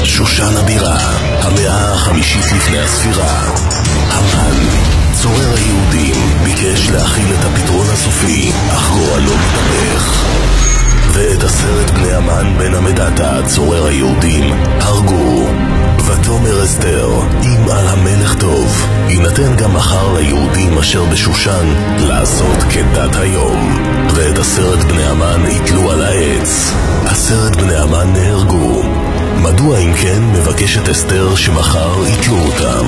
שושן הבירה, המאה ה-5 לפני הספירה. המן, צורר היהודים, ביקש להכיל את הפתרון הסופי, אך גורלו מתהפך. ואת הסרט בני המן בן המדתה, צורר היהודים, הרגו. ותאמר אסתר, אם על המלך טוב, יינתן גם מחר ליהודים אשר בשושן לעשות כדת היום. ואת הסרט בני המן יתלו על העץ. הסרט בני המן נהרגו. מדוע אם כן מבקשת אסתר שמחר יתלו אותם?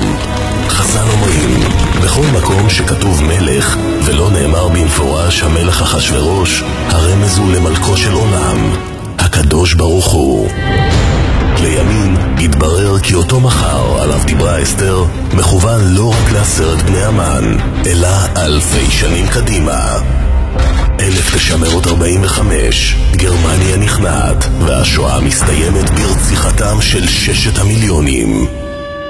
חז"ל אומרים, בכל מקום שכתוב מלך ולא נאמר במפורש המלך אחשוורוש, הרמז הוא למלכו של עולם, הקדוש ברוך הוא. לימים התברר כי אותו מחר עליו דיברה אסתר מכוון לא רק לסרט בני המן, אלא אלפי שנים קדימה. 1945, גרמניה נכנעת, והשואה מסתיימת ברציחתם של 6 המיליונים.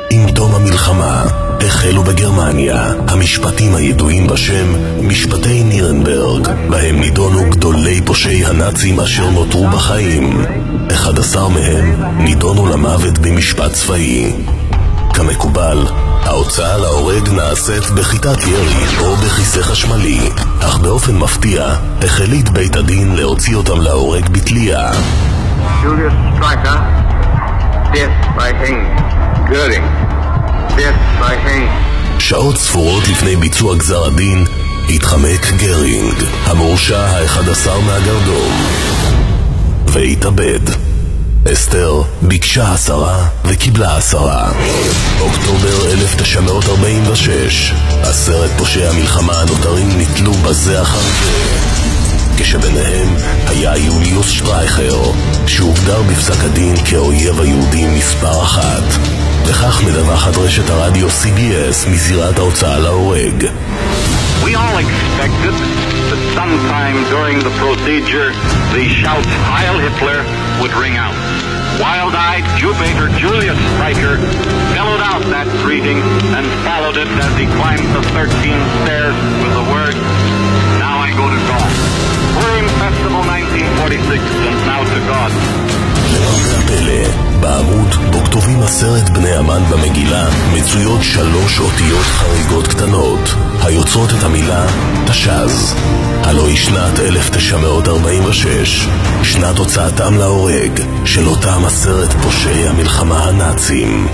עם תום המלחמה החלו בגרמניה המשפטים הידועים בשם משפטי נירנברג, בהם נידונו גדולי פושעי הנאצים אשר נותרו בחיים. 11 מהם נידונו למוות במשפט צבאי. כמקובל, ההוצאה להורג נעשית בחיטת ירי או בכיסא חשמלי, אך באופן מפתיע החליט בית הדין להוציא אותם להורג בתלייה. Julius Streicher, death by hanging. Goering, death by hanging. שעות ספורות לפני ביצוע גזר הדין התחמק גרינג, המורשע ה-11 מהגרדום, והתאבד. אסתר ביקשה 10 וקיבלה 10. אוקטובר 1946, 10 פושעי המלחמה הנותרים נתלו בזה אחר זה, כשביניהם היה יוליוס שטרייכר, שהוגדר בפסק הדין כאויב היהודים מספר 1. וכך מדווחת רשת הרדיו CBS מזירת ההוצאה להורג. We all expected that sometime during the procedure the shouts Heil Hitler would ring out. Wild-eyed Jew-baiter Julius Streicher bellowed out that greeting and followed it as he climbed the 13 stairs with the words, "Now I go to God." Purim Festival 1946, and now to God. למרבה הפלא, בעמוד בו כתובים הסרט בני המן במגילה מצויות 3 אותיות חריגות קטנות היוצרות את המילה תש"ז. הלא היא שנת 1946, שנת הוצאתם להורג של אותם 10 פושעי המלחמה הנאצים.